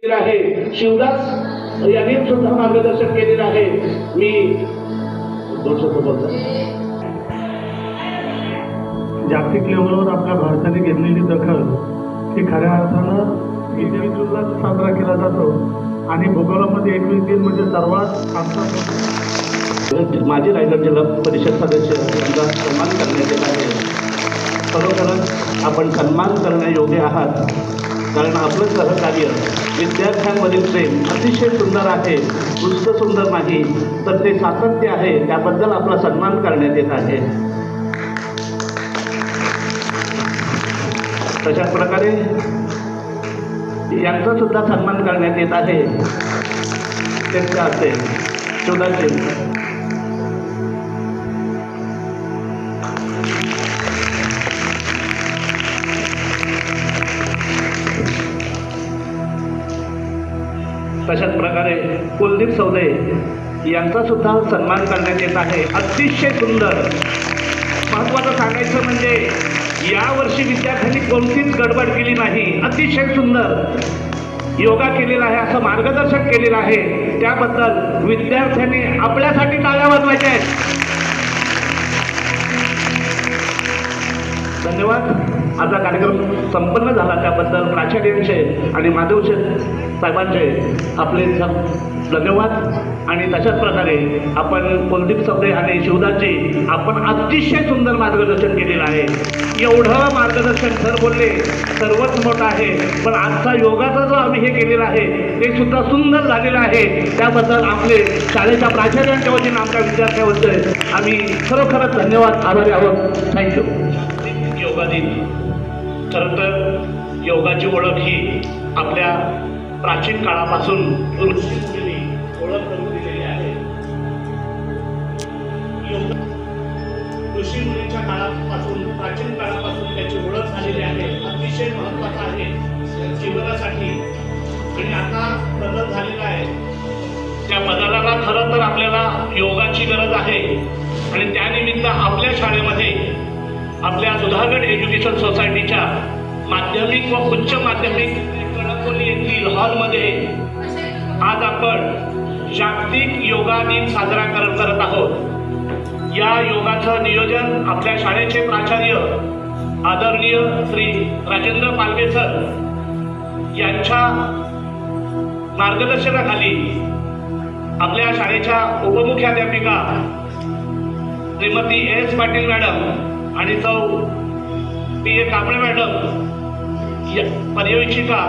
आहे शिवदास यांनी सुद्धा मार्गदर्शन केलेलं आहे। मी जागतिक लेवलवर आपल्या भारताने घेतलेली दखल ही खऱ्या अर्थानं 21 जूनला साजरा केला जातो आणि भूगोलामध्ये 21 जून म्हणजे सर्वात आमचा माजी रायगड जिल्हा परिषद सदस्य यांचा सन्मान करण्यात येत आहे। खरोखरच आपण सन्मान करण्यायोग्य आहात, कारण आपलं सहकार्य विद्यार्थ्यांमधील प्रेम अतिशय सुंदर आहे। नुसतं सुंदर नाही तर ते सातत्य आहे, त्याबद्दल आपला सन्मान करण्यात येत आहे। तशाच प्रकारे यांचा सुद्धा सन्मान करण्यात येत आहे। त्यांच्या हस्ते शिवदासजी तशाच प्रकारे कुलदीप सौदे यांचा सुद्धा सन्मान करण्यात येत आहे। अतिशय सुंदर। महत्त्वाचं सांगायचं म्हणजे यावर्षी विद्यार्थ्यांनी कोणतीच गडबड केली नाही, अतिशय सुंदर योगा केलेला आहे, असं मार्गदर्शन केलेलं आहे। त्याबद्दल विद्यार्थ्यांनी आपल्यासाठी टाळ्या वाजवायच्या आहेत। धन्यवाद। आजचा कार्यक्रम संपन्न झाला त्याबद्दल प्राचार्यांचे आणि माधवचे साहेबांचे आपले धन्यवाद। आणि तशाच प्रकारे आपण कुलदीप सौदे आणि शिवदासजी आपण अतिशय सुंदर मार्गदर्शन केलेलं आहे। एवढं मार्गदर्शन सर बोलले सर्वच मोठं आहे, पण आजचा योगाचा जो आम्ही हे केलेलं आहे ते सुद्धा सुंदर झालेलं आहे। त्याबद्दल आपले शाळेच्या प्राचार्यांच्या वतीनं आमच्या विद्यार्थ्यांबद्दल आम्ही खरोखरच धन्यवाद आभारी आहोत। थँक्यू। योगा दिन खरं तर योगाची ओळख ही आपल्या प्राचीन काळापासून ऋषीमुनींनी ओळख करून दिलेली आहे। ऋषीमुनींच्या काळापासून प्राचीन काळापासून त्याची ओळख झालेली आहे। अतिशय महत्त्वाचं आहे जीवनासाठी आणि आता बदल झालेला आहे। त्या बदलाला खरं तर आपल्याला योगाची गरज आहे आणि त्यानिमित्त आपल्या शाळेमध्ये आपल्या सुधागड एज्युकेशन सोसायटीच्या माध्यमिक व उच्च माध्यमिक कणकवली येथील हॉलमध्ये आज आपण जागतिक योगा दिन साजरा करत आहोत। या योगाचं नियोजन आपल्या शाळेचे प्राचार्य आदरणीय श्री राजेंद्र पालवे सर यांच्या मार्गदर्शनाखाली आपल्या शाळेच्या उपमुख्याध्यापिका श्रीमती एस पाटील मॅडम आणि सौ पी ए कांबळे मॅडम पर्यवेक्षिका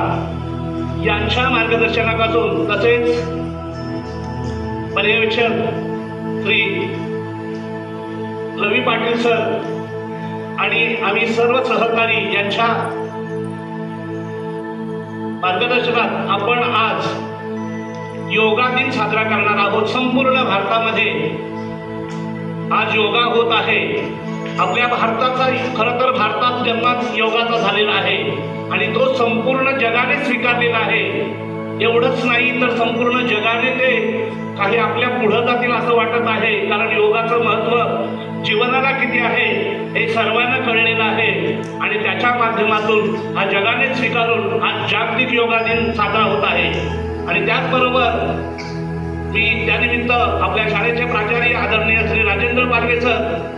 यांच्या मार्गदर्शनापासून तसेच पर्यवेक्षक श्री रवी पाटील सर आणि आम्ही सर्व सहकारी यांच्या मार्गदर्शनात आपण आज योगा दिन साजरा करणार आहोत। संपूर्ण भारतामध्ये आज योगा होत आहे। आपल्या भारताचा खरं तर भारतात जन्मात योगाचा झालेला आहे आणि तो संपूर्ण जगाने स्वीकारलेला आहे। एवढंच नाही तर संपूर्ण जगाने ते काही आपल्या पुढे जातील असं वाटत आहे, कारण योगाचं महत्त्व जीवनाला किती आहे हे सर्वांना कळलेलं आहे आणि त्याच्या माध्यमातून हा जगाने स्वीकारून आज जागतिक योगा दिन साजरा होत आहे। आणि त्याचबरोबर मी त्यानिमित्त आपल्या शाळेचे प्राचार्य आदरणीय श्री राजेंद्र पालवे सर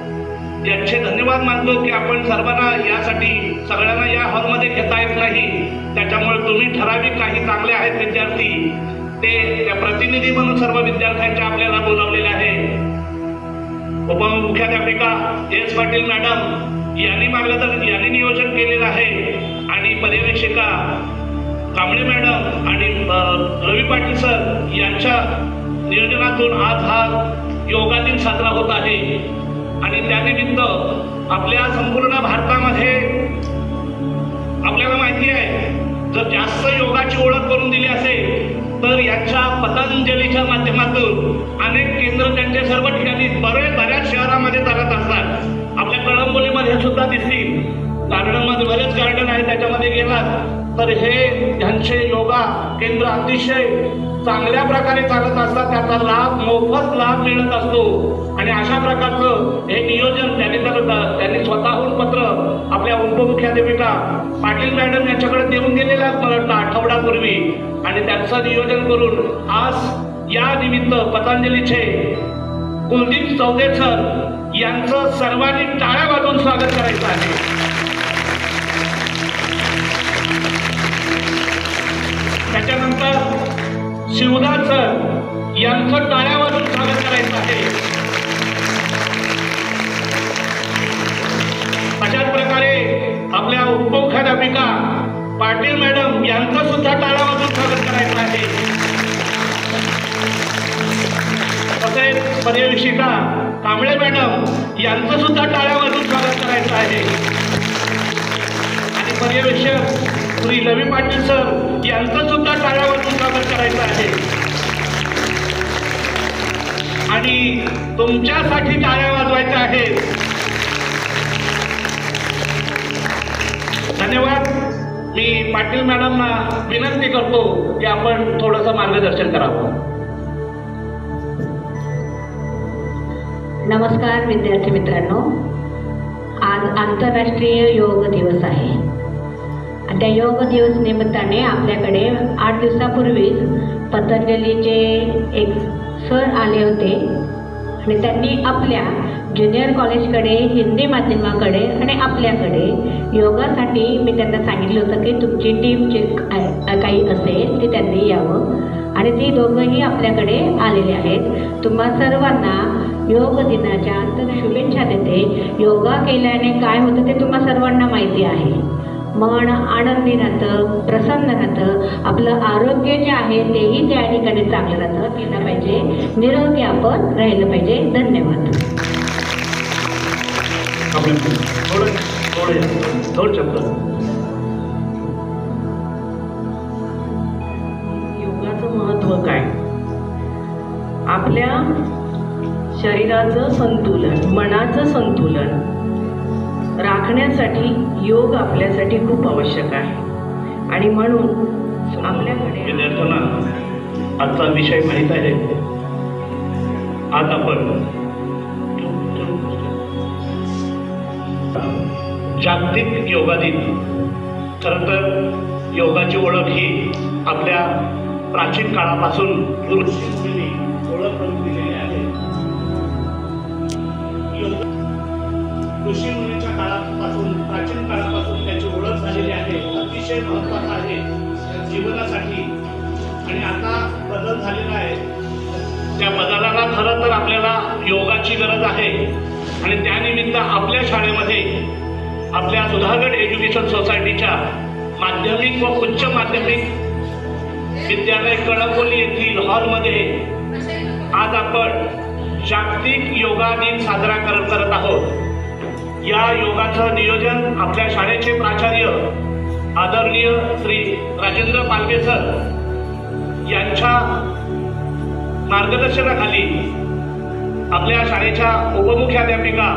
यांचे धन्यवाद मानतो की आपण सर्वांना यासाठी सगळ्यांना या हॉलमध्ये घेता येत नाही, त्याच्यामुळे तुम्ही ठराविक काही चांगले आहेत विद्यार्थी ते त्या प्रतिनिधी म्हणून सर्व विद्यार्थ्यांच्या आपल्याला बोलावलेले आहे। उपमुख्याध्यापिका एस पाटील मॅडम यांनी नियोजन केलेलं आहे आणि पर्यवेक्षिका कांबळे मॅडम आणि रवी पाटील सर यांच्या नियोजनातून आज हा योगा दिन साजरा होत आहे। आणि त्यानिमित्त आपल्या संपूर्ण भारतामध्ये आपल्याला माहिती आहे जर जास्त योगाची ओळख करून दिली असेल तर यांच्या पतंजलीच्या माध्यमातून अनेक केंद्र त्यांचे सर्व ठिकाणी बऱ्याच शहरामध्ये चालत असतात। आपल्या कळंबोलीमध्ये सुद्धा दिसतील, गार्डनमध्ये बरेच गार्डन आहे, त्याच्यामध्ये गेलात तर हे ह्यांचे योगा केंद्र अतिशय चांगल्या प्रकारे चालत असतात. त्याचा लाभ मोफत लाभ मिळत असतो. आणि अशा प्रकारचं हे नियोजन त्यांनी स्वतःहून पत्र आपल्या उपमुख्याध्यापिका पाटील मॅडम यांच्याकडे देऊन गेलेलं आहे मला वाटतं आठवड्यापूर्वी. आणि त्यांचं नियोजन करून आज या निमित्त पतंजलीचे कुलदीप चौधरी सर यांचं सर्वांनी टाळ्या वाजवून स्वागत करायचं आहे. त्याच्यानंतर शिवदास सर यांचं टाळ्या वाजवून स्वागत करायचं आहे. अशाच प्रकारे आपल्या उपमुख्याध्यापिका पाटील मॅडम यांचं सुद्धा टाळ्या वाजवून स्वागत करायचं आहे. तसेच पर्यवेक्षिका कांबळे मॅडम यांचं सुद्धा टाळ्या वाजवून स्वागत करायचं आहे. आणि पर्यवेक्षक श्री रवी पाटील सर यांचं सुद्धा टाळ्या वाजवून स्वागत करायचं आहे. आणि तुमच्यासाठी टाळ्या वाजवायच्या आहेत. धन्यवाद. मी पाटील मॅडमना विनंती करतो की आपण थोडंसं मार्गदर्शन करावं. नमस्कार विद्यार्थी मित्रांनो, आज आंतरराष्ट्रीय योग दिवस आहे. त्या योग दिवस निमित्ताने आपल्याकडे 8 दिवसापूर्वीच पतंजलीचे एक सर आले होते आणि त्यांनी आपल्या ज्युनियर कॉलेजकडे, हिंदी माध्यमाकडे आणि आपल्याकडे योगासाठी मी त्यांना सांगितलं होतं की तुमची टीम जे काही असेल ते त्यांनी यावं आणि ती दोघंही आपल्याकडे आलेले आहेत. तुम्हा सर्वांना योग दिनाच्या शुभेच्छा देते. योगा केल्याने काय होतं ते तुम्हा सर्वांना माहिती आहे. मन आनंदी राहतं, प्रसन्न राहतं, आपलं आरोग्य जे आहे तेही त्या ठिकाणी चांगलं राहतं. केलं पाहिजे, निरोगी आपण राहिलं पाहिजे. धन्यवाद. योगाचं महत्त्व काय? आपल्या शरीराचं संतुलन, मनाचं संतुलन राखण्यासाठी योग आपल्यासाठी खूप आवश्यक आहे. आणि म्हणून आपल्याकडे विद्यार्थ्यांना आजचा विषय माहीत आहे. आज आपण जागतिक योगा दिन. खरं तर योगाची ओळख ही आपल्या प्राचीन काळापासून ऋषीमुनी ओळख करून दिलेली आहे. ऋषीमुनीच्या काळापासून, प्राचीन काळापासून त्याची ओळख झालेली आहे. अतिशय महत्त्वाचं आहे जीवनासाठी. आणि आता बदल झालेला आहे. त्या बदलाला खरं तर आपल्याला योगाची गरज आहे. आणि त्यानिमित्त आपल्या शाळेमध्ये, आपल्या सुधागड एज्युकेशन सोसायटीच्या माध्यमिक व उच्च माध्यमिक विद्यालय कळंबोली येथील हॉलमध्ये आज आपण जागतिक योगा दिन साजरा करत आहोत. या योगाचं नियोजन आपल्या शाळेचे प्राचार्य आदरणीय श्री राजेंद्र पालवे सर यांच्या मार्गदर्शनाखाली आपल्या शाळेच्या उपमुख्याध्यापिका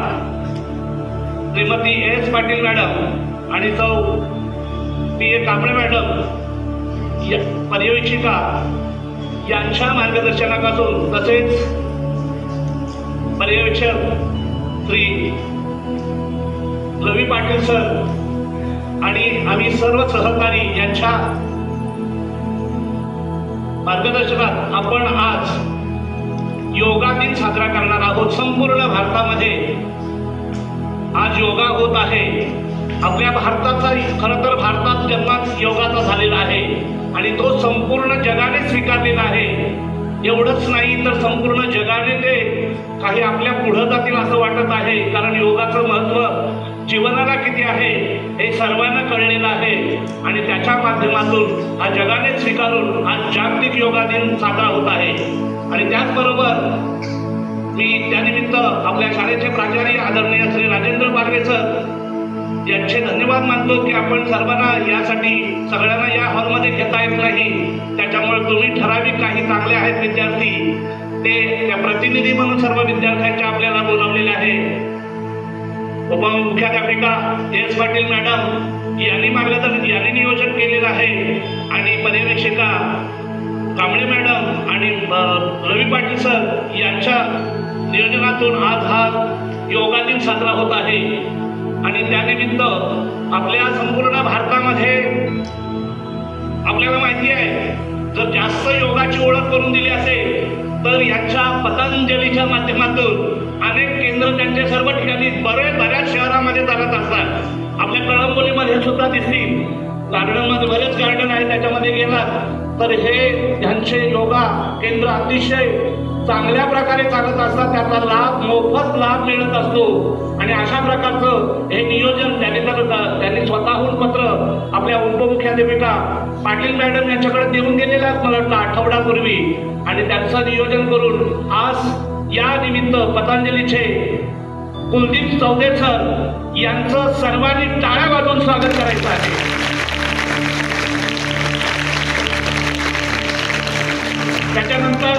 श्रीमती एस पाटील मॅडम आणि सौ पी कांबळे मॅडम पर्यवेक्षिका यांच्या मार्गदर्शनापासून, तसेच पर्यवेक्षक श्री रवी पाटील सर आणि आम्ही सर्व सहकारी यांच्या मार्गदर्शनात आपण आज योगा दिन साजरा करणार आहोत. संपूर्ण भारतामध्ये आज योगा होत आहे. आपल्या भारताचा, खरं तर भारतात जन्मात योगाचा झालेला आहे आणि तो संपूर्ण जगाने स्वीकारलेला आहे. एवढंच नाही तर संपूर्ण जगाने ते काही आपल्या पुढं जातील असं वाटत आहे. कारण योगाचं महत्त्व जीवनाला किती आहे हे सर्वांना कळलेलं आहे. आणि त्याच्या माध्यमातून हा जगाने स्वीकारून आज जागतिक योगा दिन साजरा होत आहे. आणि त्याचबरोबर मी त्यानिमित्त आपल्या शाळेचे प्राचार्य आदरणीय श्री राजेंद्र पालवे सर यांचे धन्यवाद मानतो की आपण सर्वांना यासाठी, सगळ्यांना या हॉलमध्ये घेता येत नाही. त्याच्यामुळे तुम्ही ठराविक काही चांगले आहेत विद्यार्थी, ते त्या प्रतिनिधी म्हणून सर्व विद्यार्थ्यांच्या आपल्याला बोलावलेले आहे. उपमुख्याध्यापिका एस पाटील मॅडम यांनी नियोजन केलेलं आहे आणि पर्यवेक्षिका कांबळे मॅडम आणि रवी पाटील सर यांच्या नियोजनातून आज हा योगा दिन साजरा होत आहे आणि त्यानिमित्त आपल्या संपूर्ण भारतामध्ये आपल्याला माहिती आहे जर जास्त योगाची ओळख करून दिली असेल तर यांच्या पतंजलीच्या माध्यमातून अनेक केंद्र त्यांचे सर्व ठिकाणी बऱ्याच शहरामध्ये चालत असतात. आपल्या कळंबोलीमध्ये सुद्धा दिसतील. गार्डनमध्ये बरेच गार्डन आहे, त्याच्यामध्ये गेलात तर हे त्यांचे योगा केंद्र अतिशय चांगल्या प्रकारे चालत असतात. त्याचा मोफत लाभ मिळत असतो आणि अशा प्रकारचं हे नियोजन त्यांनी स्वतःहून पत्र आपल्या उपमुख्याध्यापिका पाटील मॅडम यांच्याकडे देऊन गेलेलं आहे मला वाटतं आठवड्यापूर्वी आणि त्यांचं नियोजन करून आज या निमित्त पतंजलीचे कुलदीप चौधरी सर यांचं सर्वांनी टाळ्या वाजवून स्वागत करायचं आहे. त्याच्यानंतर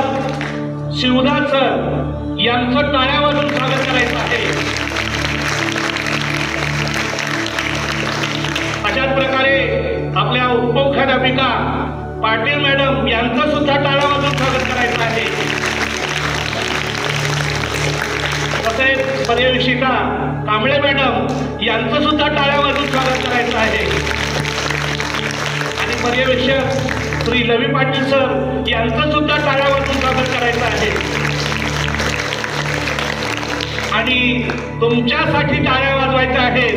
शिवदास सर यांचं टाळ्या वाजवून स्वागत करायचं आहे. अशाच प्रकारे आपल्या उपमुख्याध्यापिका पाटील मॅडम यांचं सुद्धा टाळ्या वाजवून स्वागत करायचं आहे. तसेच पर्यवेक्षिका कांबळे मॅडम यांचं सुद्धा टाळ्या वाजवून स्वागत करायचं आहे आणि पर्यवेक्षक श्री रवी पाटील सर यांचं सुद्धा टाळ्या वाजवून स्वागत करायचं आहे आणि तुमच्यासाठी टाळ्या वाजवायच्या आहेत.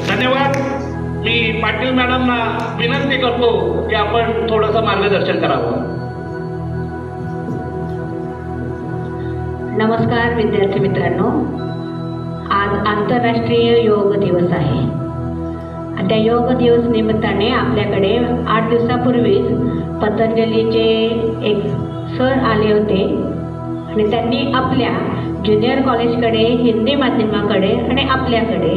धन्यवाद. मी पाटील मॅडमना विनंती करतो की आपण थोडंसं मार्गदर्शन करावं. नमस्कार विद्यार्थी मित्रांनो, आज आंतरराष्ट्रीय योग दिवस आहे. त्या योग दिवस निमित्ताने आपल्याकडे 8 दिवसापूर्वीच पतंजलीचे एक सर आले होते आणि त्यांनी आपल्या ज्युनियर कॉलेजकडे, हिंदी माध्यमाकडे आणि आपल्याकडे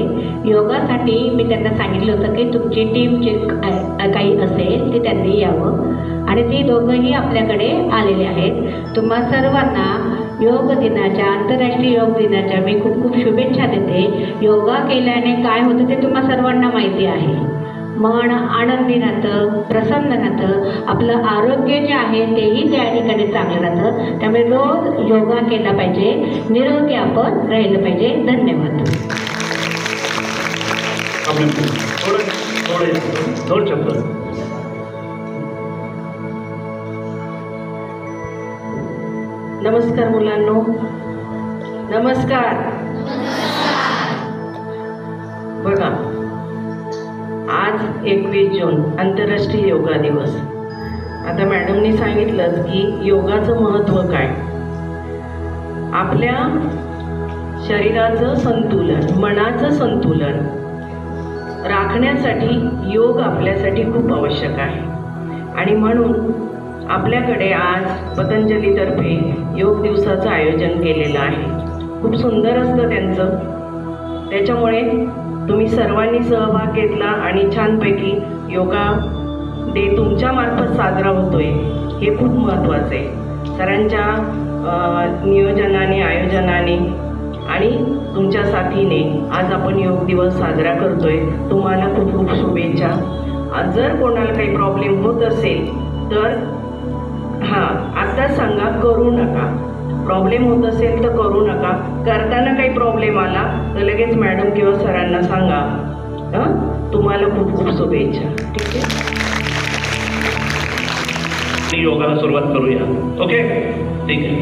योगासाठी मी त्यांना सांगितलं होतं की तुमची टीम जे काही असेल ते त्यांनी यावं आणि ती दोघंही आपल्याकडे आलेले आहेत. तुम्हा सर्वांना योग दिनाच्या, आंतरराष्ट्रीय योग दिनाच्या मी खूप खूप शुभेच्छा देते. योगा केल्याने काय होतं ते तुम्हा सर्वांना माहिती आहे. मन आनंदी राहतं, प्रसन्न राहतं, आपलं आरोग्य जे आहे तेही त्या ठिकाणी चांगलं राहतं. त्यामुळे रोज योगा केला पाहिजे, निरोगी आपण राहिलं पाहिजे. धन्यवाद. थोडं शब्द. नमस्कार मुलांनो, नमस्कार. बघा, आज 21 जून आंतरराष्ट्रीय योगा दिवस. आता मॅडमनी सांगितलंच की योगाचं महत्त्व काय. आपल्या शरीराचं संतुलन, मनाचं संतुलन राखण्यासाठी योग आपल्यासाठी खूप आवश्यक आहे आणि म्हणून आपल्याकडे आज पतंजलीतर्फे योग दिवसाचं आयोजन केलेलं आहे. खूप सुंदर असतं त्यांचं. त्याच्यामुळे तुम्ही सर्वांनी सहभाग घेतला आणि छानपैकी योगा डे तुमच्यामार्फत साजरा होतोय हे खूप महत्त्वाचं आहे. सरांच्या नियोजनाने, आयोजनाने आणि तुमच्या साथीने आज आपण योग दिवस साजरा करतोय. तुम्हाला खूप खूप शुभेच्छा. जर कोणाला काही प्रॉब्लेम होत असेल तर आत्ताच सांगा, करू नका. प्रॉब्लेम होत असेल तर करू नका. करताना काही प्रॉब्लेम आला तर लगेच मॅडम किंवा सरांना सांगा. तुम्हाला खूप खूप शुभेच्छा. ठीक आहे, योगाला सुरुवात करूया. ओके, ठीक आहे.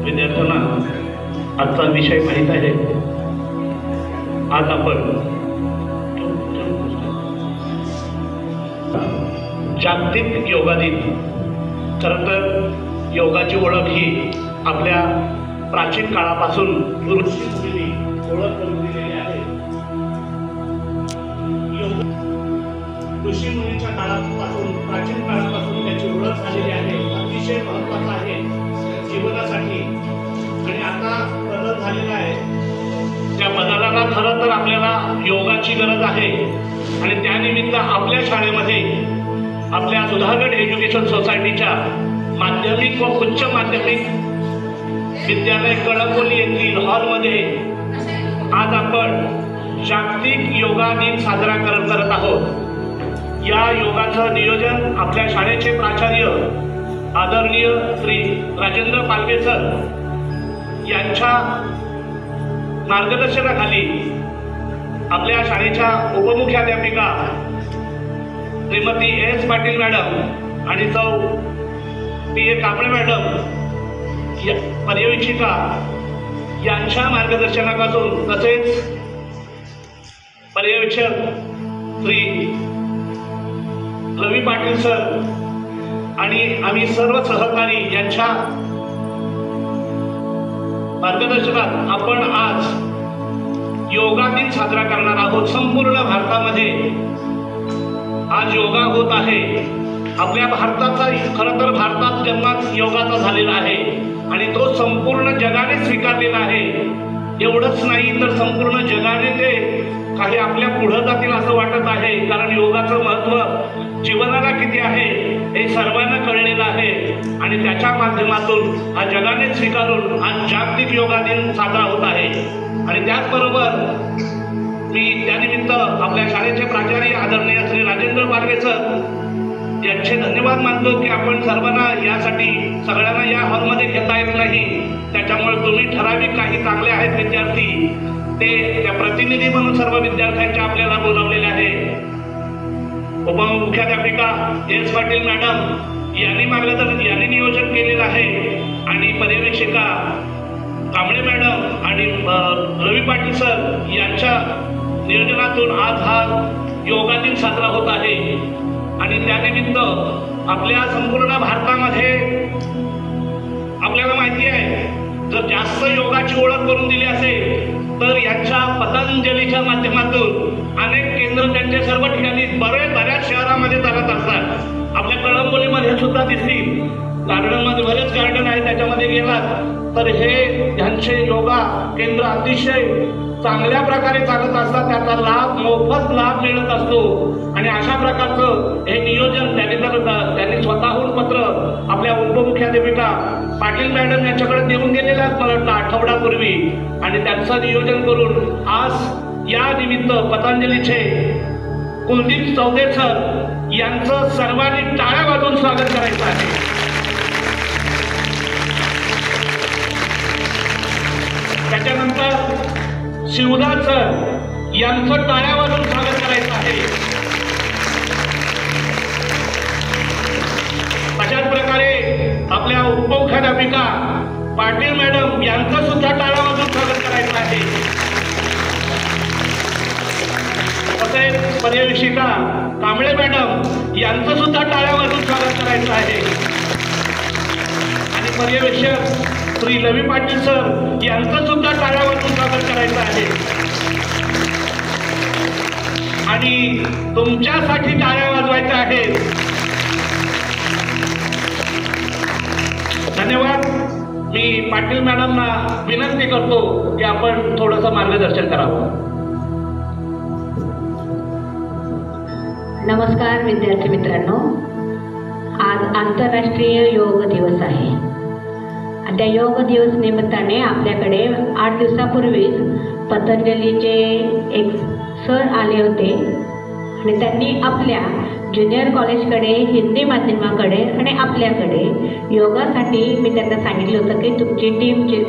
विद्यार्थ्यांना आजचा विषय माहीत आहे. आज आपण जागतिक योगा दिन. खरं तर योगाची ओळख ही आपल्या प्राचीन काळापासून ऋषीमुनींनी ओळख करून दिलेली आहे. ऋषीमुनींच्या काळापासून, प्राचीन काळापासून त्याची ओळख झालेली आहे. अतिशय महत्त्वाचं आहे जीवनासाठी आणि आता बदल झालेला आहे. त्या बदलाला खरं तर आपल्याला योगाची गरज आहे आणि त्यानिमित्त आपल्या शाळेमध्ये, आपल्या सुधागड एज्युकेशन सोसायटीच्या माध्यमिक व उच्च माध्यमिक विद्यालय कळंबोली येथील हॉलमध्ये आज आपण जागतिक योगा दिन साजरा करत आहोत। या योगाचं नियोजन आपल्या शाळेचे प्राचार्य आदरणीय श्री राजेंद्र पालवे सर यांच्या मार्गदर्शनाखाली आपल्या शाळेच्या उपमुख्याध्यापिका श्रीमती एस पाटील मॅडम आणि सौ पी कांबळे मॅडम पर्यवेक्षिका यांच्या मार्गदर्शनापासून तसेच पर्यवेक्षक श्री रवी पाटील सर आणि आम्ही सर्व सहकारी यांच्या मार्गदर्शनात आपण आज योगा दिन साजरा करणार आहोत। संपूर्ण भारतामध्ये आज योगा होत आहे। आपल्या भारताचा खरं तर भारतात जन्मात योगाचा झालेला आहे आणि तो संपूर्ण जगाने स्वीकारलेला आहे। एवढंच नाही तर संपूर्ण जगाने ते काही आपल्या पुढे जातील असं वाटत आहे, कारण योगाचं महत्त्व जीवनाला किती आहे हे सर्वांना कळलेलं आहे आणि त्याच्या माध्यमातून हा जगाने स्वीकारून आज जागतिक योगा दिन साजरा होत आहे। आणि त्याचबरोबर मी त्यानिमित्त आपल्या शाळेचे प्राचार्य आदरणीय श्री राजेंद्र पालवे सर यांचे धन्यवाद मानतो की आपण सर्वांना यासाठी सगळ्यांना या हॉलमध्ये घेता येत नाही, त्याच्यामुळे तुम्ही ठराविक काही चांगले आहेत विद्यार्थी ते त्या प्रतिनिधी म्हणून सर्व विद्यार्थ्यांच्या आपल्याला बोलावलेले आहे। उपमुख्याध्यापिका एस पाटील मॅडम यांनी नियोजन केलेलं आहे आणि पर्यवेक्षिका कांबळे मॅडम आणि रवी पाटील सर यांच्या नियोजनातून आज हा योगा दिन साजरा होत आहे। आणि त्यानिमित्त आपल्या संपूर्ण भारतामध्ये आपल्याला माहिती आहे, जर जास्त योगाची ओळख करून दिली असेल तर यांच्या पतंजलीच्या माध्यमातून अनेक केंद्र त्यांच्या सर्व ठिकाणी बऱ्याच शहरामध्ये चालत असतात। आपल्या कळंबोलीमध्ये सुद्धा दिसतील, गार्डनमध्ये बरेच गार्डन आहे, त्याच्यामध्ये गेलात तर हे यांचे योगा केंद्र अतिशय चांगल्या प्रकारे चालत असतात, त्याचा लाभ मोफत लाभ मिळत असतो। आणि अशा प्रकारचं हे नियोजन त्यांनी स्वतःहून पत्र आपल्या उपमुख्याध्यापिका पाटील मॅडम यांच्याकडे देऊन गेलेलं आहे मला वाटतं आठवड्यापूर्वी, आणि त्यांचं नियोजन करून आज या निमित्त पतंजलीचे कुलदीप चौधरी सर यांचं सर्वांनी टाळ्या वाजवून स्वागत करायचं आहे। त्याच्यानंतर शिवदास सर यांचं टाळ्या वाजवून स्वागत करायचं आहे। अशाच प्रकारे आपल्या उपमुख्याध्यापिका पाटील मॅडम यांचं सुद्धा टाळ्या वाजवून स्वागत करायचं आहे। तसेच पर्यवेक्षिका कांबळे मॅडम यांचं सुद्धा टाळ्या वाजवून स्वागत करायचं आहे। आणि पर्यवेक्षक श्री रवी पाटील सर यांचं सुद्धा टाळ्या वाजवून स्वागत करायचं आहे। आणि तुमच्यासाठी टाळ्या वाजवायच्या आहेत। धन्यवाद। मी पाटील मॅडमना विनंती करतो की आपण थोडंसं मार्गदर्शन करावं। नमस्कार विद्यार्थी मित्रांनो, आज आंतरराष्ट्रीय योग दिवस आहे आणि त्या योग दिवस निमित्ताने आपल्याकडे 8 दिवसापूर्वीच पतंजलीचे एक सर आले होते आणि त्यांनी आपल्या ज्युनियर कॉलेजकडे, हिंदी माध्यमाकडे आणि आपल्याकडे योगासाठी मी त्यांना सांगितलं होतं की तुमची टीम जे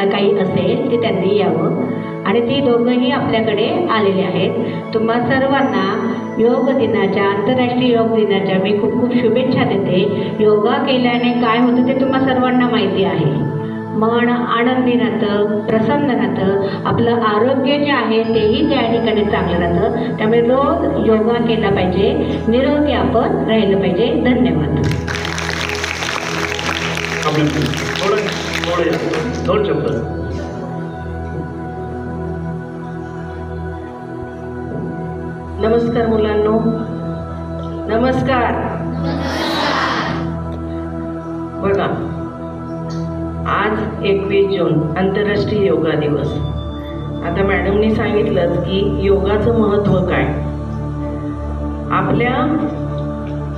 काही असेल ते त्यांनी यावं, आणि ती दोघंही आपल्याकडे आलेले आहेत। तुम्हा सर्वांना योग दिनाच्या, आंतरराष्ट्रीय योग दिनाच्या मी खूप खूप शुभेच्छा देते। योगा केल्याने काय होतं ते तुम्हा सर्वांना माहिती आहे। मन आनंदी राहतं, प्रसन्न राहतं, आपलं आरोग्य जे आहे तेही त्या ठिकाणी चांगलं राहतं। त्यामुळे रोज योगा केला पाहिजे, निरोगी आपण राहिलं पाहिजे। धन्यवाद। दोन शब्द। नमस्कार मुलांनो, नमस्कार। बघा, आज 21 जून आंतरराष्ट्रीय योगा दिवस। आता मॅडमनी सांगितलंच की योगाचं महत्त्व काय। आपल्या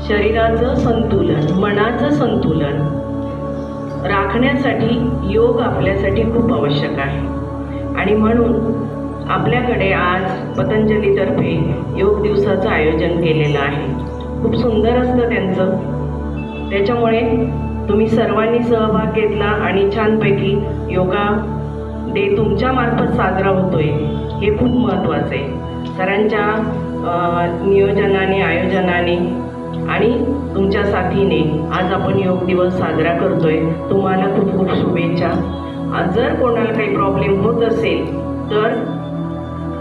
शरीराचं संतुलन, मनाचं संतुलन राखण्यासाठी योग आपल्यासाठी खूप आवश्यक आहे. आणि म्हणून आपल्याकडे आज पतंजलीतर्फे योग दिवसाचं आयोजन केलेलं आहे. खूप सुंदर असतं त्यांचं. त्याच्यामुळे तुम्ही सर्वांनी सहभाग घेतला आणि छानपैकी योगा डे तुमच्यामार्फत साजरा होतोय हे खूप महत्त्वाचं आहे. सरांच्या नियोजनाने, आयोजनाने आणि तुमच्या साथीने आज आपण योग दिवस साजरा करतोय. तुम्हाला खूप खूप शुभेच्छा. जर कोणाला काही प्रॉब्लेम होत असेल तर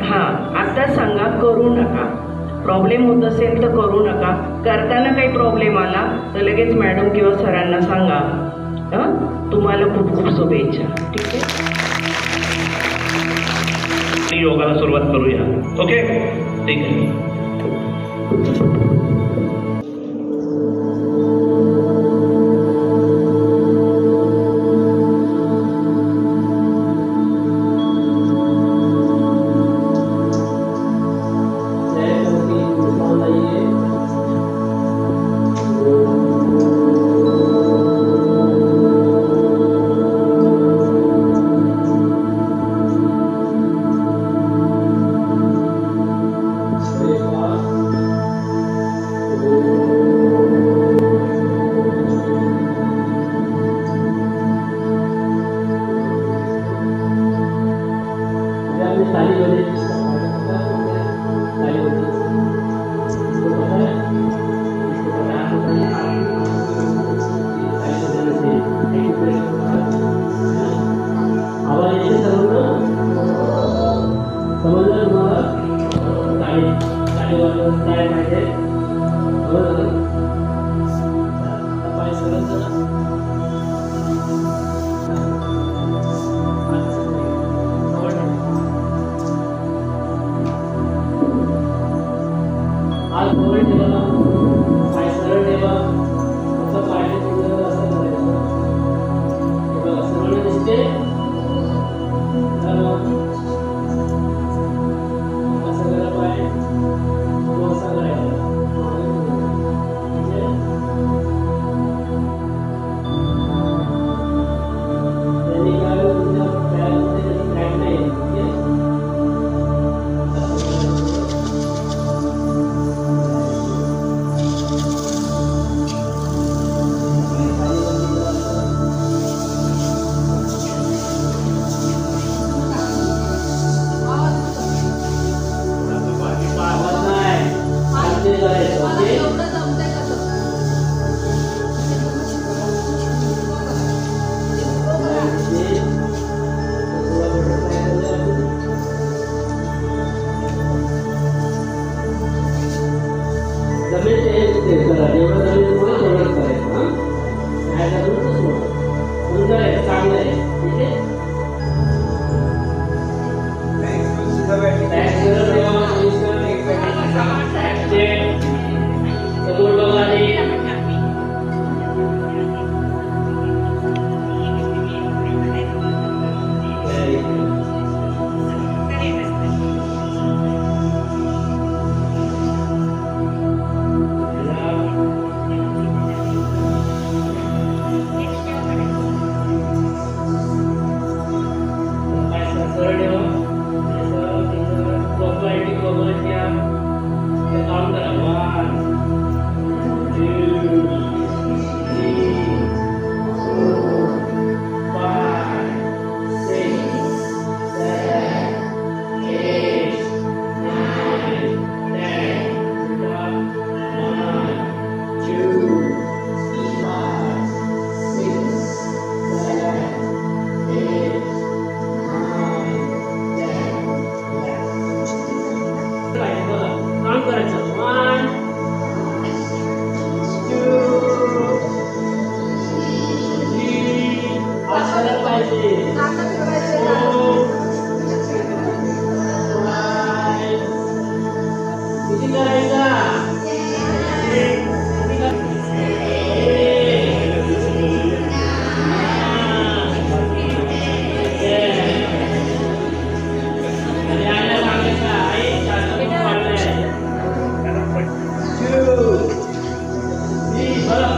आत्ताच सांगा, करू नका. प्रॉब्लेम होत असेल तर करू नका. करताना काही प्रॉब्लेम आला तर लगेच मॅडम किंवा सरांना सांगा. तुम्हाला खूप खूप शुभेच्छा. ठीक आहे. योगाला सुरुवात करूया. ओके, ठीक आहे.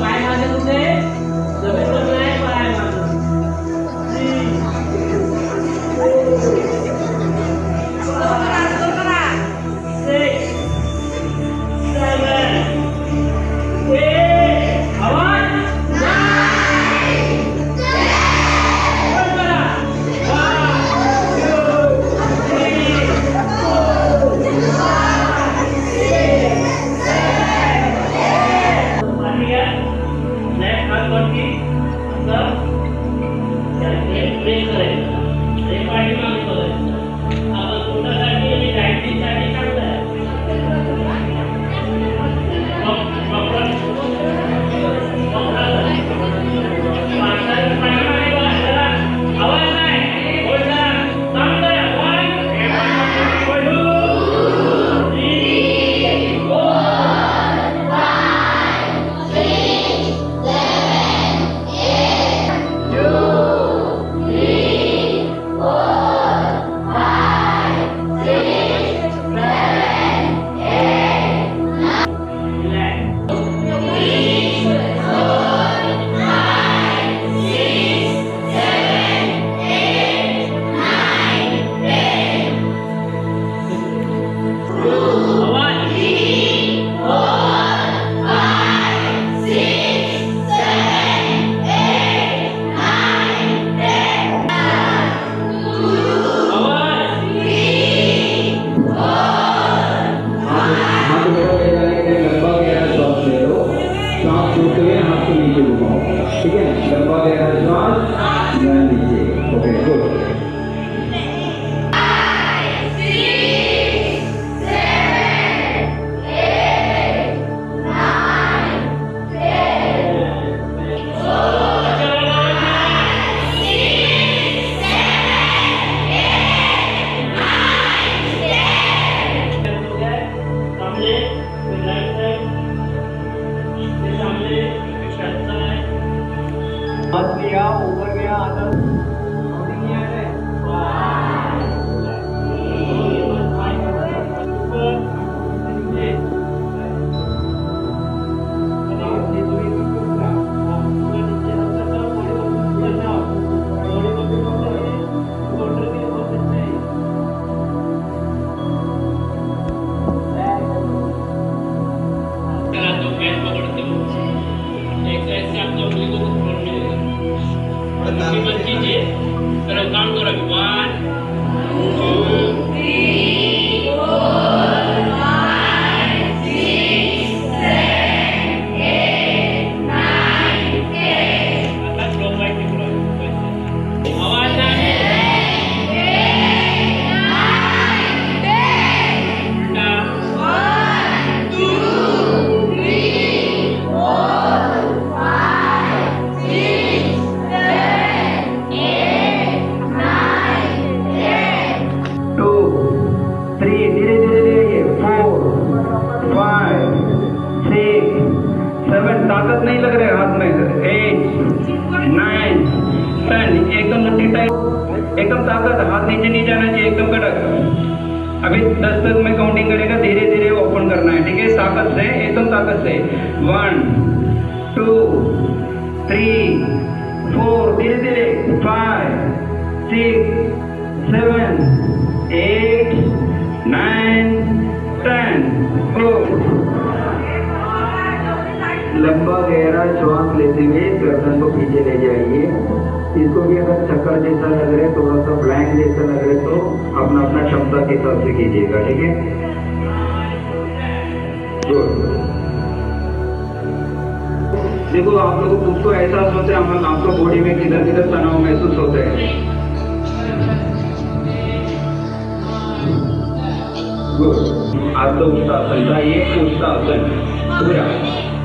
पाय माझे कुठे जमीन नाही पाय माझा ताकत नहीं लग रहा है हाथ में। 8 9 10 एकदम नट्टी टाइप, एकदम ताकत, हाथ नीचे नहीं जाना चाहिए, एकदम कड़क। अभी 10 तक मैं काउंटिंग करेगा, धीरे धीरे ओपन करना है, ठीक है? ताकत से, एकदम ताकत से। 1 2 3 4 धीरे धीरे 5 6 7 8 9 10 4। लंबा गहरा श्वास लेते हुए गर्दन को पीछे ले जाइए। इसको भी अगर चक्कर जैसा लग रहा है, थोड़ा सा ब्लैंक जैसा लग रहा है, तो अपना अपना क्षमता के हिसाब से कीजिएगा, ठीक है? गुड। देखो आप लोगों को खुद को एहसास होता है, हम आपको बॉडी में किधर किधर तनाव महसूस होता है। गुड। आप तो उत्तासन था, ये उत्तासन पूरा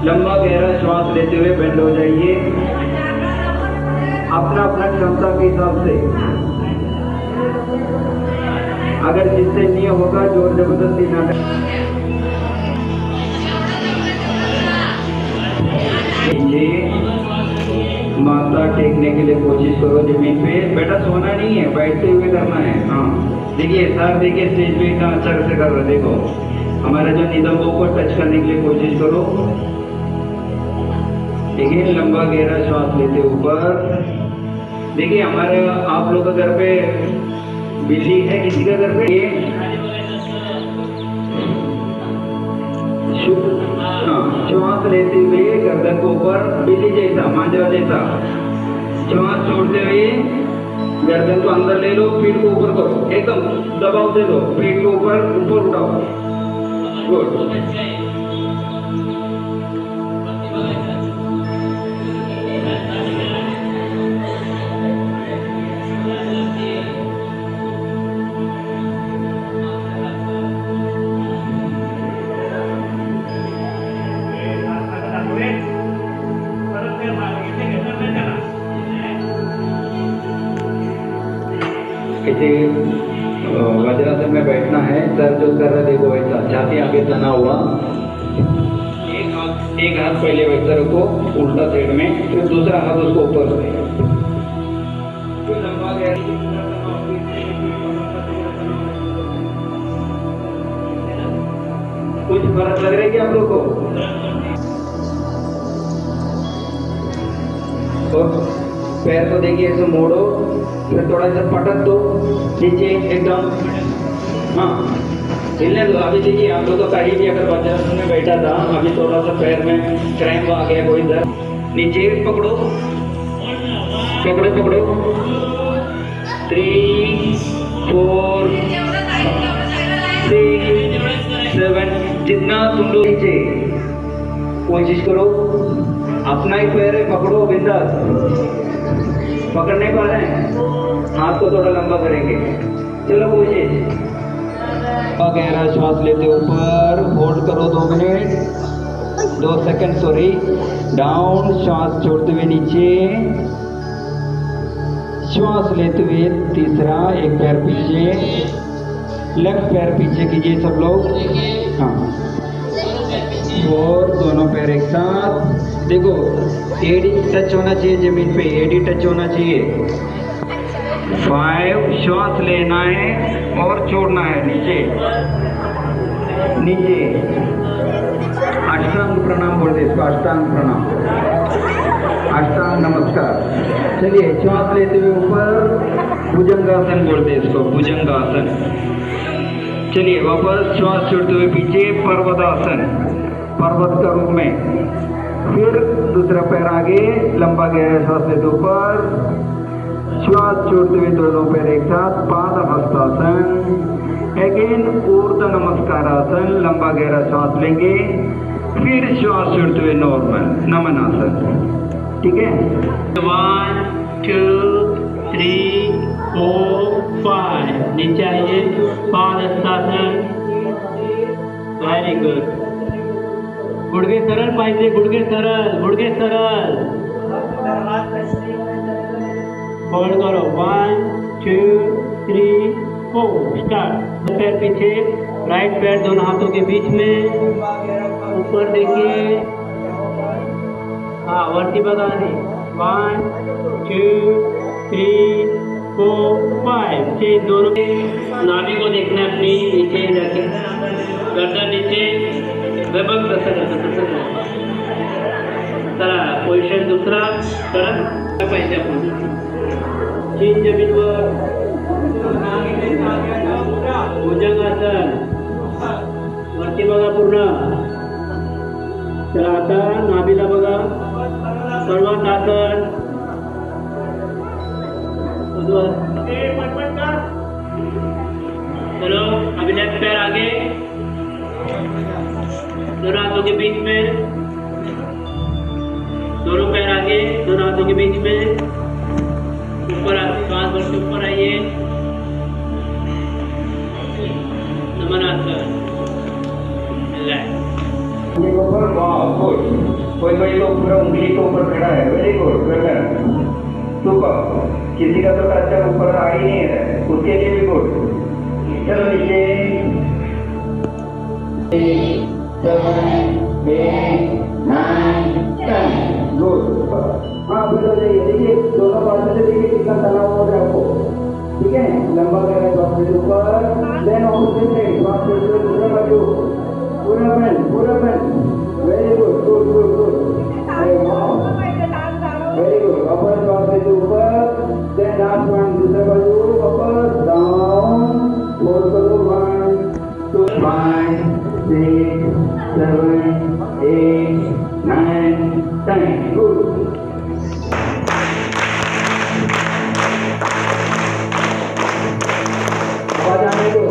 लंबा गहरा श्वास लेते हुए बेंड हो जाइए, अपना अपना क्षमता के हिसाब से। अगर जिससे नहीं होगा जोर जबरदस्ती ना करें। माथा टेकने के लिए कोशिश करो जमीन पे। बेटा सोना नहीं है, बैठते हुए करना है। हाँ देखिए सर, देखिए स्टेज पे इतना अच्छा से कर रहे, देखो हमारा जो निदम्बों को टच करने के लिए कोशिश करो। देखिए लंबा गहरा श्वास लेते ऊपर। देखिए हमारे आप लोग के घर पे बिल्ली है, किसी का घर पे? श्वास लेते हुए गर्दन को ऊपर, बिल्ली जैसा, मांजरा जैसा। श्वास छोड़ते हुए गर्दन को अंदर ले लो, पीठ को ऊपर करो, एकदम दबाव दे दो, पीठ को ऊपर ऊपर उठाओ। गुड। ऐसे वज्रासन में बैठना है, सर जो कर रहे देखो ऐसा, छाती आगे तना हुआ। एक हाथ पहले वैसा रखो उल्टा साइड में, फिर दूसरा हाथ उसको ऊपर से। कुछ फर्क लग रहा है क्या आप लोग को? और पैर को देखिए ऐसे मोड़ो, फिर थोड़ा सा पटक दो नीचे एकदम। हाँ हिलने दो। अभी देखिए आप लोग तो कहीं भी अगर वज्रासन में बैठा था, अभी थोड़ा सा पैर में क्रैम्प आ गया, कोई दर्द, नीचे पकड़ो पकड़ो पकड़ो। 3 4 6 7 जितना तुम लोग नीचे कोशिश करो। अपना ही पैर है, पकड़ो बिंदास। पकड़ नहीं पा रहे हैं, हाथ को थोड़ा लंबा करेंगे। चलो कोशिश। गहरा श्वास लेते ऊपर, होल्ड करो 2 मिनट 2 सेकंड, सॉरी। डाउन, श्वास छोड़ते हुए नीचे, श्वास लेते हुए तीसरा, एक पैर पीछे, लेफ्ट पैर पीछे कीजिए सब लोग। हाँ, और दोनों पैर एक साथ। देखो एडी टच होना चाहिए जमीन पे, एडी टच होना चाहिए। 5 श्वास लेना है और छोड़ना है नीचे नीचे। अष्टांग प्रणाम बोलते इसको, अष्टांग प्रणाम, अष्टांग नमस्कार। चलिए श्वास लेते हुए ऊपर भुजंगासन बोलते इसको, भुजंगासन। चलिए वापस श्वास छोड़ते हुए पीछे पर्वतासन, पर्वत का रूप में। फिर दूसरा पैर आगे, लंबा गहरा श्वास लेते ऊपर, श्वास छोड़ते हुए दोनों पैर एक साथ, पाद हस्तासन। अगेन ऊर्ध्व नमस्कारासन, लंबा गहरा श्वास लेंगे, फिर श्वास छोड़ते हुए नॉर्मल नमन आसन। ठीक है, 1 2 3 4 5 नीचे आइए, पाद हस्तासन। वेरी गुड, गुडघे सरळ पाहिजे, गुडघे सरळ, गुडघे सरळ। होल्ड करो, 1 2 3 4 स्टार्ट। पैर पीछे, राइट पैर दोनों हाथों के बीच में, ऊपर देखिए, हाँ वरती बघा नहीं। 1 2 3 4 5 से दोनों नाभि को देखना है अपनी, नीचे रखें, गर्दन नीचे, बघ तसं चला। पोझिशन दुसरा करत पाहिजे आपण, चीन जमीनवर, भुजंगासन, वरती बघा पूर्ण। चला आता नाभीला बघा, सर्वांगासन, चलो अभी लेफ्ट पैर आगे, दोनों हाथों के बीच में, दोनों पैर आगे, दोनों हाथों के बीच में, ऊपर श्वास भर के ऊपर आइए, नमन आसन। कोई कोई लोग पूरा उंगली के ऊपर खड़ा है, वेरी गुड, सुपर। किसी का तो अच्छा ऊपर आ ही नहीं है, उसके लिए भी गुड। चलो नीचे, 7 8 9 10 गुड। हाँ फिर हो जाइए, देखिए दोनों पास से देखिए कितना तनाव हो रहा है आपको। ठीक है, लंबा करें श्वास के ऊपर, देन ऑपोजिट साइड श्वास के ऊपर, दूसरा बाजू, पूरा बंद, पूरा बंद। Very good, good good good, very good. वापस श्वास के ऊपर, देन लास्ट वन, दूसरा बाजू, वापस डाउन, होल्ड करो, 1 2 5 6 7 8 9 10 गुड। आवाज आने दो।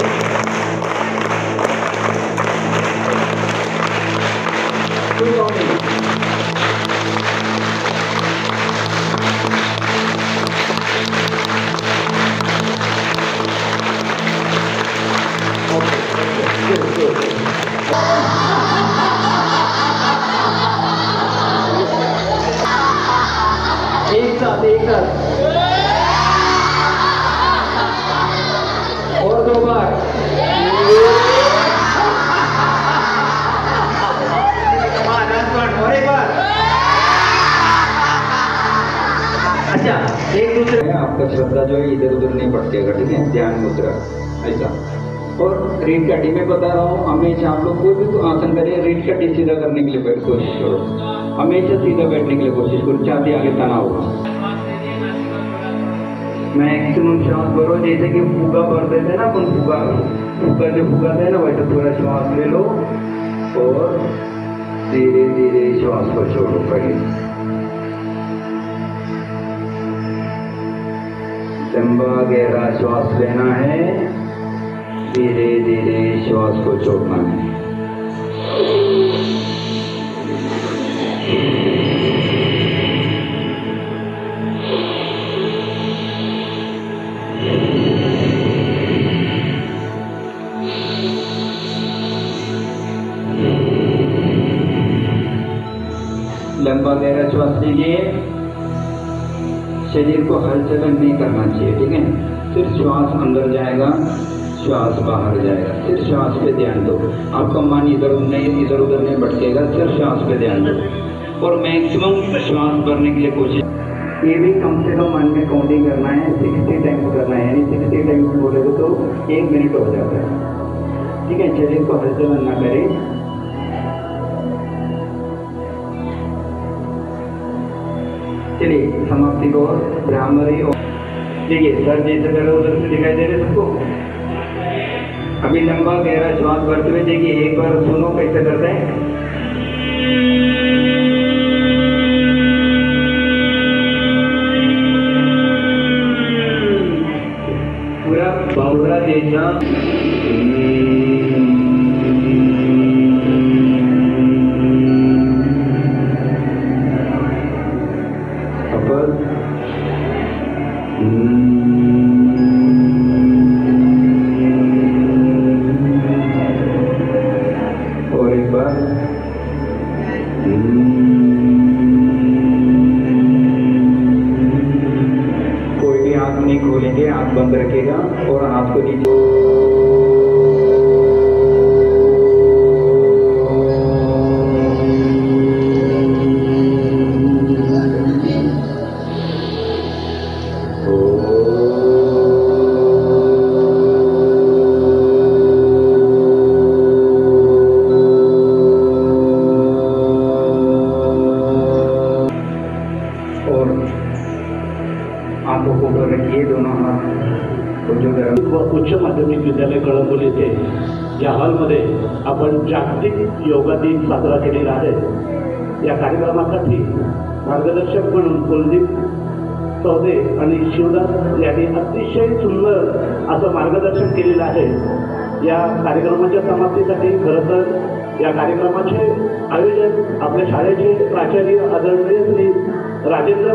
एक साथ और 2 बार। और एक बार। अच्छा, एक दूसरे में आपका श्रद्धा जो है इधर उधर नहीं भटकेगा। ठीक है, ध्यान मुद्रा ऐसा। और रीढ़ का डी में बता रहा हूँ, हमेशा आप लोग कोई भी आसन करें, रीढ़ का डी सीधा करने के लिए बैठ कोशिश करो, हमेशा सीधा बैठने के लिए कोशिश करो, चाहते आगे तनाव होगा। मैक्सिमम श्वास भरो, जैसे कि फूगा भर देते हैं ना अपन, फूगा जो फूगाते हैं ना, वैसे पूरा श्वास ले लो और धीरे धीरे श्वास को छोड़ो। पहले लंबा गहरा श्वास लेना है, धीरे धीरे श्वास को छोड़ना है। लंबा गहरा श्वास लीजिए, शरीर को हलचल नहीं करना चाहिए। ठीक है, सिर्फ श्वास अंदर जाएगा, श्वास बाहर जाएगा, सिर्फ श्वास पे ध्यान दो। आपका मन इधर उधर नहीं भटकेगा, सिर्फ श्वास पे ध्यान दो। और मैक्सिमम श्वास भरने के लिए कोशिश। ये भी कम से कम मन में काउंटिंग करना है, 60 टाइम्स करना है, यानी 60 टाइम्स बोलेगे तो 1 मिनट हो जाता है। ठीक है, शरीर को हलचल न करें। चलिए समाप्ति को भ्रामरी और देखिए सर जैसे कर रहे उधर से दिखाई दे रहे सबको। अभी लंबा गहरा श्वास भरते हुए देखिए, एक बार सुनो कैसे करते हैं। पूरा बावड़ा जैसा और एक बार कोई भी आंख नहीं खोलेंगे, आंख बंद रखेगा और हाथ को नीचे। आंखों को ऊपर रखिए, दोनों हाथ उच्च माध्यमिक विद्यालय कळंबोली येथे या हॉलमध्ये आपण जागतिक योगा दिन साजरा केलेला आहे। या कार्यक्रमासाठी मार्गदर्शक म्हणून कुलदीप चौधे आणि शिवदास यांनी अतिशय सुंदर असं मार्गदर्शन केलेलं आहे। या कार्यक्रमाच्या समाप्तीसाठी खरं तर या कार्यक्रमाचे आयोजन आपल्या शाळेचे प्राचार्य आदरणीय श्री राजेंद्र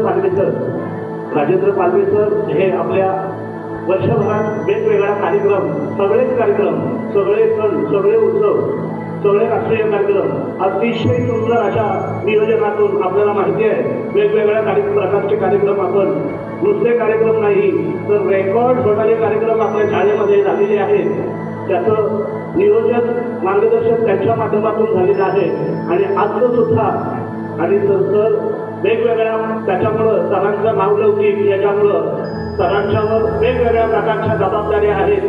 पालवे सर हे आपल्या वर्षभरात वेगवेगळा कार्यक्रम, सगळे सण, सगळे उत्सव, सगळे राष्ट्रीय कार्यक्रम अतिशय सुंदर अशा नियोजनातून आपल्याला माहिती आहे। वेगवेगळ्या प्रकारचे कार्यक्रम आपण नुसते कार्यक्रम नाही तर रेकॉर्ड होणारे कार्यक्रम आपल्या शाळेमध्ये झालेले आहेत। त्याचं नियोजन मार्गदर्शन त्यांच्या माध्यमातून झालेलं आहे आणि आजचं सुद्धा आणि सर वेगवेगळ्या त्याच्यामुळं सरांचं नावलौकिक याच्यामुळं सरांच्यावर वेगवेगळ्या प्रकारच्या जबाबदाऱ्या आहेत।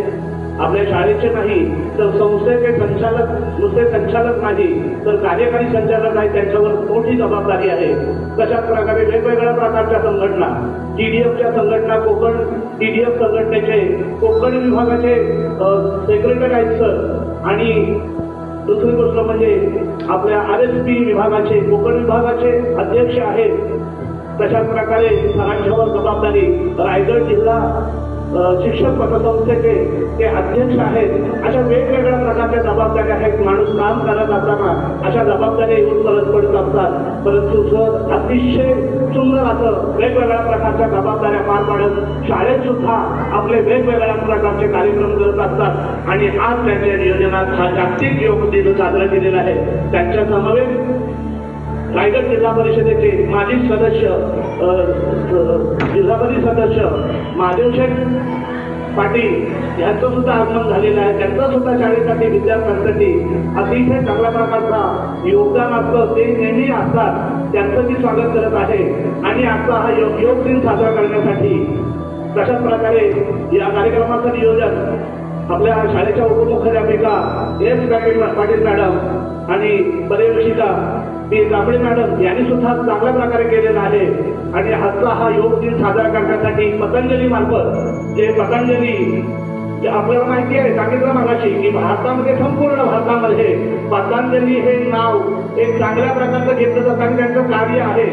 आपल्या शाळेचे नाही तर संस्थेचे संचालक, नुसते संचालक नाही तर कार्यकारी संचालक आहेत, त्यांच्यावर मोठी जबाबदारी आहे। तशाच प्रकारे वेगवेगळ्या प्रकारच्या संघटना, TDFच्या संघटना, कोकण TDF संघटनेचे कोकण विभागाचे सेक्रेटरी आहेत सर आणि दुसरी गोष्ट म्हणजे आपल्या RSP विभागाचे, कोकण विभागाचे अध्यक्ष आहेत। तशाच प्रकारे सरांच्यावर जबाबदारी रायगड जिल्हा शिक्षक पतसंस्थेचे ते अध्यक्ष आहेत। अशा वेगवेगळ्या प्रकारच्या जबाबदाऱ्या आहेत। माणूस काम करत असताना अशा जबाबदाऱ्या येऊन परत पडत असतात, परंतु सर अतिशय सुंदर असं वेगवेगळ्या प्रकारच्या जबाबदाऱ्या पार पाडत शाळेत सुद्धा आपले वेगवेगळ्या प्रकारचे कार्यक्रम करत असतात आणि आज त्यांच्या नियोजनात हा जागतिक योग दिन साजरा केलेला आहे। त्यांच्या समवेत रायगड जिल्हा परिषदेचे माजी सदस्य, जिल्हा परिषद सदस्य महादेवशेठ पाटील यांचं सुद्धा आगमन झालेलं आहे। त्यांचं सुद्धा शाळेसाठी, विद्यार्थ्यांसाठी अतिशय चांगल्या प्रकारचा योगदान असतं, ते नेहमी असतात। त्यांचं मी स्वागत करत आहे आणि आजचा हा योग दिन साजरा करण्यासाठी तशाच प्रकारे या कार्यक्रमाचं नियोजन आपल्या शाळेच्या उपमुख्याध्यापिका S पाटील मॅडम आणि पर्यवेक्षिका P कांबळे मॅडम यांनी सुद्धा चांगल्या प्रकारे केलेला आहे। आणि आजचा हा योग दिन साजरा करण्यासाठी पतंजली मार्फत जे आपल्याला माहिती आहे, सांगितलं मगाशी की भारतामध्ये, संपूर्ण भारतामध्ये पतंजली हे नाव एक चांगल्या प्रकारचं घेतलं जातं आणि त्यांचं कार्य आहे।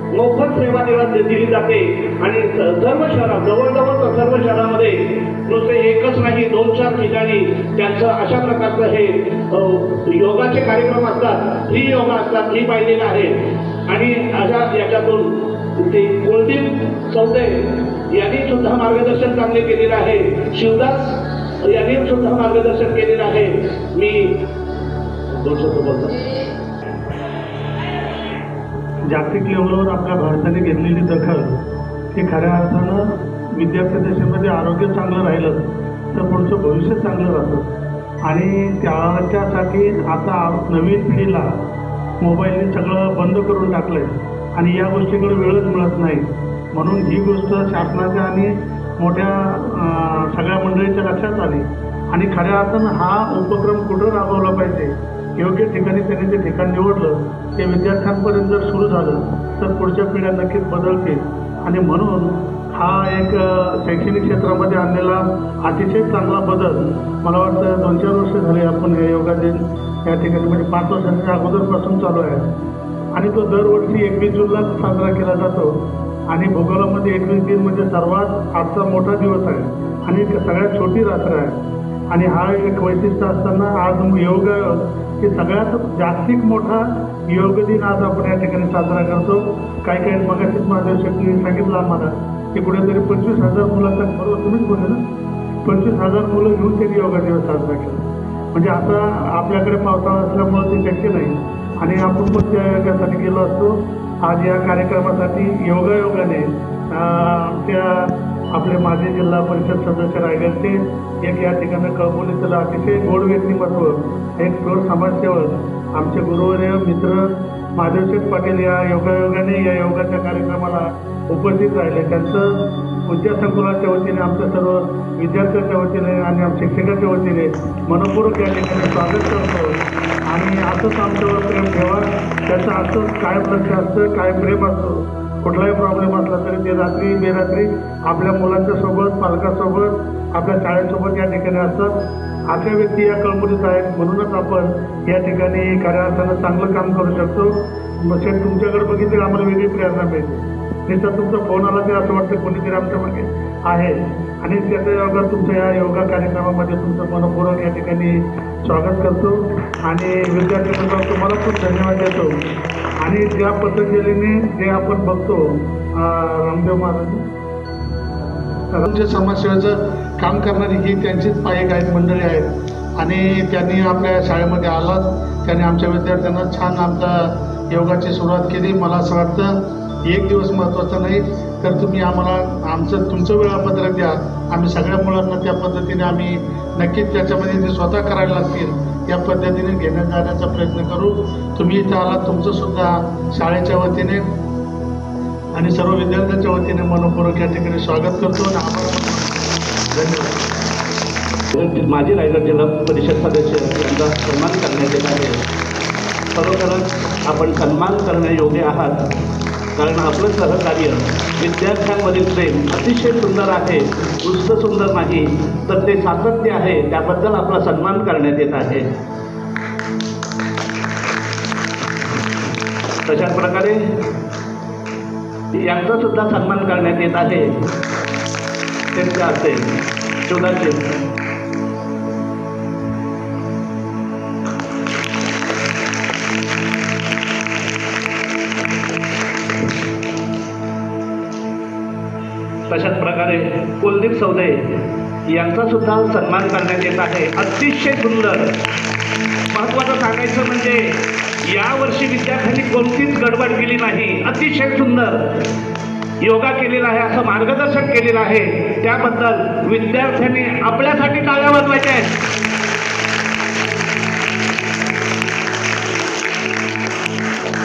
मोफत सेवा दिली जाते आणि सर्व शहरात, जवळजवळ सर्व शहरामध्ये नुसते एकच नाही 2-4 ठिकाणी त्यांचं अशा प्रकारचं हे योगाचे कार्यक्रम असतात, फ्री योगा असतात, ही पाहिलेलं आहे। आणि अशा याच्यातून ते कुलदीप चौधे यांनी सुद्धा मार्गदर्शन चांगले केलेलं आहे, शिवदास यांनी सुद्धा मार्गदर्शन केलेलं आहे। मी 2 शब्द बोलतो। जागतिक लेवलवर आपल्या भारताने घेतलेली दखल ही खऱ्या अर्थानं विद्यार्थ्यांमध्ये आरोग्य चांगलं राहिलं तर पुढचं भविष्य चांगलं राहतं आणि त्याच्यासाठी आता नवीन पिढीला मोबाईलने सगळं बंद करून टाकलं आहे आणि या गोष्टीकडे वेळच मिळत नाही. म्हणून ही गोष्ट शासनाच्या आणि मोठ्या सगळ्या मंडळीच्या लक्षात आली आणि खऱ्या अर्थानं हा उपक्रम कुठं राबवला पाहिजे, योग्य ठिकाणी त्यांनी ते ठिकाण निवडलं, ते विद्यार्थ्यांपर्यंत जर सुरू झालं तर पुढच्या पिढ्या नक्कीच बदलतील. आणि म्हणून हा एक शैक्षणिक क्षेत्रामध्ये आणलेला अतिशय चांगला बदल मला वाटतं 2-4 वर्ष झाले आपण हे योगा दिन या ठिकाणी म्हणजे 5 वर्षांच्या अगोदरपासून चालू आहे आणि तो दरवर्षी 21 जूनला साजरा केला जातो. आणि भूगोलामध्ये 21 जून म्हणजे सर्वात आजचा मोठा दिवस आहे आणि सगळ्यात छोटी रात्र आहे. आणि हा एक वैशिष्ट्य असताना आज योग हे सगळ्यात जास्तिक मोठा योग दिन आज आपण या ठिकाणी साजरा करतो. काही मगाशीच महादेव शेट्टींनी सांगितलं आम्हाला की कुठेतरी 25,000 मुलांचा बरोबर तुम्हीच बोलले ना, 25,000 मुलं घेऊन त्यांनी योगा दिवस साजरा केला. म्हणजे आता आपल्याकडे पावसाळा असल्यामुळं ते शक्य नाही आणि आपण पण त्यासाठी गेलो असतो. आज या कार्यक्रमासाठी योगायोगाने त्या आपले माजी जिल्हा परिषद सदस्य रायगडचे एक या ठिकाणी कळंबोलीचं अतिशय गोड व्यक्तिमत्व, एक थोर समाजसेवक आमचे गुरुवर्य मित्र महादेवशेठ पाटील या योगायोगाने या योगाच्या कार्यक्रमाला उपस्थित राहिले. त्यांचं विद्यासंकुलाच्या वतीने आमच्या सर्व विद्यार्थ्यांच्या वतीने आणि आमच्या शिक्षकाच्या वतीने मनपूर्वक या ठिकाणी स्वागत करतो. आणि असंच आमच्यावर प्रेम ठेवा, त्याचं असंच कायम लक्ष असतं, कायम प्रेम असतो. कुठलाही प्रॉब्लेम असला तरी ते रात्री बेरात्री आपल्या मुलांच्या सोबत, पालकासोबत, आपल्या शाळेसोबत या ठिकाणी असतात. अशा व्यक्ती या कळंबोलीत आहेत. म्हणूनच आपण या ठिकाणी खऱ्या अर्थानं चांगलं काम करू शकतो. शेठ तुमच्याकडे बघितलं आम्हाला वेगळी प्रेरणा मिळते. निश्चित तुमचा फोन आला ते असं वाटतं कोणीतरी आमच्या मागे आहे आणि त्याच्या योगा तुमच्या या योगा कार्यक्रमामध्ये तुमचं मनपूर्वक या ठिकाणी स्वागत करतो. आणि विद्यार्थ्यांना तुम्हाला खूप धन्यवाद देतो. आणि ज्या पतंजलीने जे आपण बघतो रामदेव महाराज समाजसेवेचं काम करणारी ही त्यांचीच पायी गायक मंडळी आहेत आणि त्यांनी आपल्या शाळेमध्ये आलात, त्यांनी आमच्या विद्यार्थ्यांना छान आमचा योगाची सुरुवात केली. मला असं वाटतं एक दिवस महत्त्वाचा नाही तर तुम्ही आम्हाला तुमचं वेळापत्रक द्या, आम्ही सगळ्या मुलांना त्या पद्धतीने आम्ही नक्कीच त्याच्यामध्ये जे स्वतः करायला लागतील या पद्धतीने घेण्यात जाण्याचा प्रयत्न करू. तुम्ही इथं आलात, तुमचंसुद्धा शाळेच्या वतीने आणि सर्व विद्यार्थ्यांच्या वतीने मनपूर्वक या ठिकाणी स्वागत करतो आणि आम्हाला धन्यवाद. माजी रायगड जिल्हा परिषद सदस्य यांचा सन्मान करण्यात येत आहे. खरोखरच आपण सन्मान करण्यायोग्य आहात, कारण आपलं सहकार्य विद्यार्थ्यांमधील प्रेम अतिशय सुंदर आहे. नुसतं सुंदर नाही तर ते सातत्य आहे, त्याबद्दल आपला सन्मान करण्यात येत आहे. तशाच प्रकारे यांचा सुद्धा सन्मान करण्यात येत आहे. त्यांचे असेल शिवदाचे तशाच प्रकारे कुलदीप सौदे यांचा सुद्धा सन्मान करण्यात येत आहे. अतिशय सुंदर. महत्त्वाचं सांगायचं म्हणजे यावर्षी विद्यार्थ्यांनी कोणतीच गडबड केली नाही. अतिशय सुंदर योगा केलेला आहे, असं मार्गदर्शन केलेलं आहे. त्याबद्दल विद्यार्थ्यांनी आपल्यासाठी टाळ्या वाजवायच्या आहेत.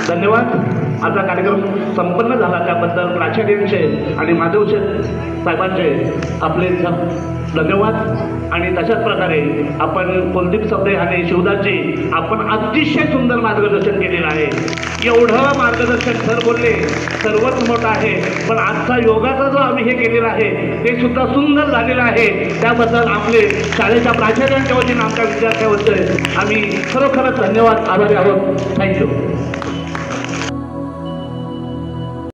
धन्यवाद. आता कार्यक्रम संपन्न झाला त्याबद्दल प्राचार्यांचे आणि माधवशेठ साहेबांचे आपले धन्यवाद. आणि तशाच प्रकारे आपण कुलदीप सौदे आणि शिवदासजी आपण अतिशय सुंदर मार्गदर्शन केलेलं आहे. एवढं मार्गदर्शन सर बोलले सर्वच मोठं आहे, पण आजचा योगाचा जो आम्ही हे केलेला आहे ते सुद्धा सुंदर झालेलं आहे. त्याबद्दल आपले शाळेच्या प्राचार्यांच्या वतीने आमच्या विद्यार्थ्यांवरचे आम्ही खरोखरच धन्यवाद आभारी आहोत. थँक्यू.